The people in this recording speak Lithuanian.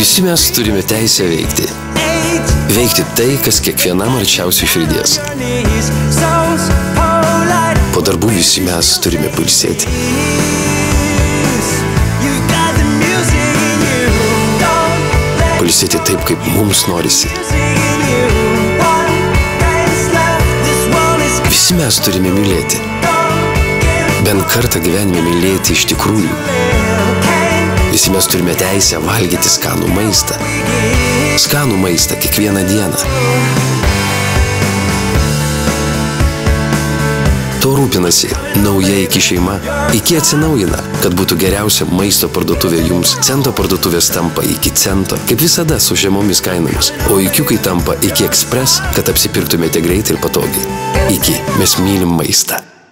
Visi mes turime teisę veikti. Veikti tai, kas kiekvienam arčiausiai širdies. Po darbų visi mes turime pailsėti. Pailsėti taip, kaip mums norisi. Visi mes turime mylėti. Bent kartą gyvenime mylėti iš tikrųjų. Visi mes turime teisę valgyti skanų maistą. Skanų maistą kiekvieną dieną. To rūpinasi nauja iki šeima. Iki atsinaujina, kad būtų geriausia maisto parduotuvė jums. Cento parduotuvės tampa iki cento, kaip visada su žemomis kainomis. O ikiukai tampa iki ekspres, kad apsipirktumėte greitai ir patogiai. Iki, mes mylim maistą.